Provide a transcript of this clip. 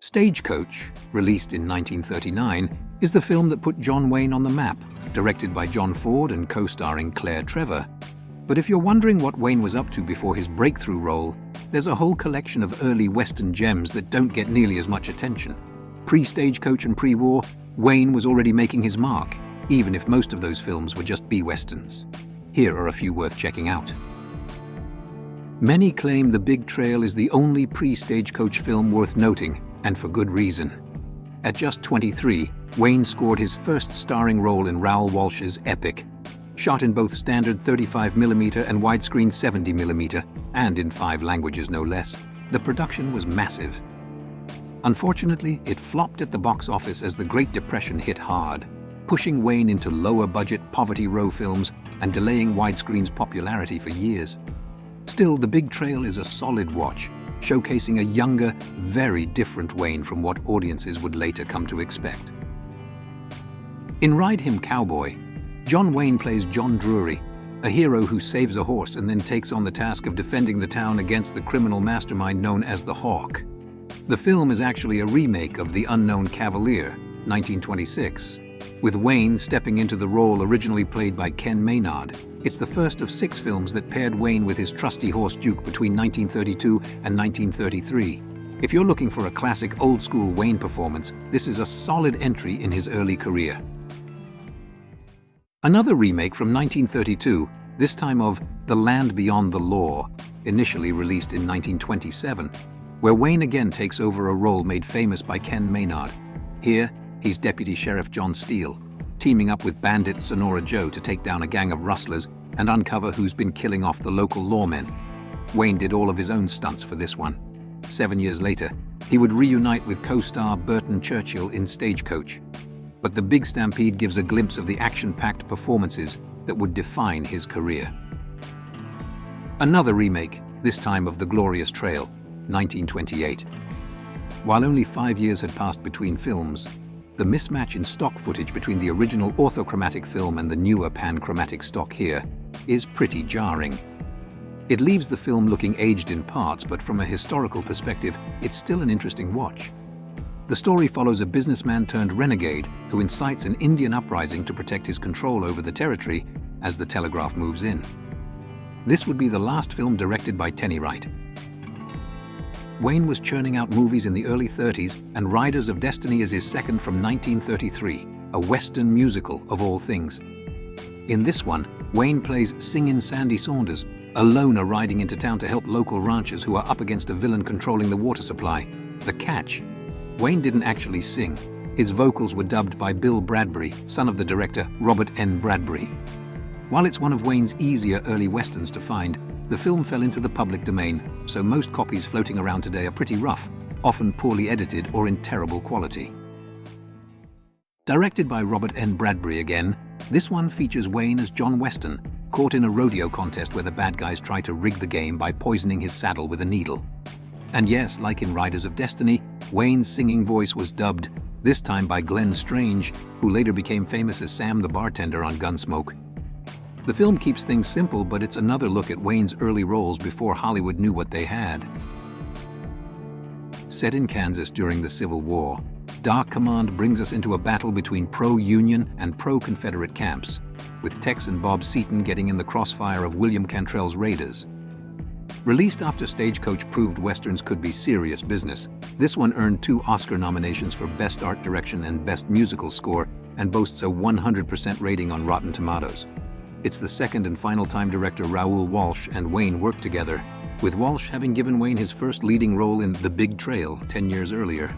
Stagecoach, released in 1939, is the film that put John Wayne on the map, directed by John Ford and co-starring Claire Trevor. But if you're wondering what Wayne was up to before his breakthrough role, there's a whole collection of early Western gems that don't get nearly as much attention. Pre-Stagecoach and pre-war, Wayne was already making his mark, even if most of those films were just B-Westerns. Here are a few worth checking out. Many claim The Big Trail is the only pre-Stagecoach film worth noting, and for good reason. At just 23, Wayne scored his first starring role in Raoul Walsh's Epic, shot in both standard 35mm and widescreen 70mm, and in 5 languages no less. The production was massive. Unfortunately, it flopped at the box office as the Great Depression hit hard, pushing Wayne into lower-budget Poverty Row films and delaying widescreen's popularity for years. Still, The Big Trail is a solid watch, showcasing a younger, very different Wayne from what audiences would later come to expect. In Ride Him Cowboy, John Wayne plays John Drury, a hero who saves a horse and then takes on the task of defending the town against the criminal mastermind known as the Hawk. The film is actually a remake of The Unknown Cavalier, 1926, with Wayne stepping into the role originally played by Ken Maynard. It's the first of 6 films that paired Wayne with his trusty horse Duke between 1932 and 1933. If you're looking for a classic old-school Wayne performance, this is a solid entry in his early career. Another remake from 1932, this time of The Land Beyond the Law, initially released in 1927, where Wayne again takes over a role made famous by Ken Maynard. Here, he's Deputy Sheriff John Steele, teaming up with bandit Sonora Joe to take down a gang of rustlers and uncover who's been killing off the local lawmen. Wayne did all of his own stunts for this one. 7 years later, he would reunite with co-star Burton Churchill in Stagecoach. But The Big Stampede gives a glimpse of the action-packed performances that would define his career. Another remake, this time of The Glorious Trail, 1928. While only 5 years had passed between films, the mismatch in stock footage between the original orthochromatic film and the newer panchromatic stock here is pretty jarring. It leaves the film looking aged in parts, but from a historical perspective, it's still an interesting watch. The story follows a businessman turned renegade who incites an Indian uprising to protect his control over the territory as the Telegraph moves in. This would be the last film directed by Tennywright. Wayne was churning out movies in the early 30s, and Riders of Destiny is his second from 1933, a Western musical of all things. In this one, Wayne plays Singin' Sandy Saunders, a loner riding into town to help local ranchers who are up against a villain controlling the water supply. The catch: Wayne didn't actually sing. His vocals were dubbed by Bill Bradbury, son of the director Robert N. Bradbury. While it's one of Wayne's easier early westerns to find, the film fell into the public domain, so most copies floating around today are pretty rough, often poorly edited or in terrible quality. Directed by Robert N. Bradbury again, this one features Wayne as John Weston, caught in a rodeo contest where the bad guys try to rig the game by poisoning his saddle with a needle. And yes, like in Riders of Destiny, Wayne's singing voice was dubbed, this time by Glenn Strange, who later became famous as Sam the bartender on Gunsmoke. The film keeps things simple, but it's another look at Wayne's early roles before Hollywood knew what they had. Set in Kansas during the Civil War, Dark Command brings us into a battle between pro-Union and pro-Confederate camps, with Tex and Bob Seaton getting in the crossfire of William Cantrell's Raiders. Released after Stagecoach proved Westerns could be serious business, this one earned 2 Oscar nominations for Best Art Direction and Best Musical Score, and boasts a 100% rating on Rotten Tomatoes. It's the second and final time director Raoul Walsh and Wayne worked together, with Walsh having given Wayne his first leading role in The Big Trail 10 years earlier.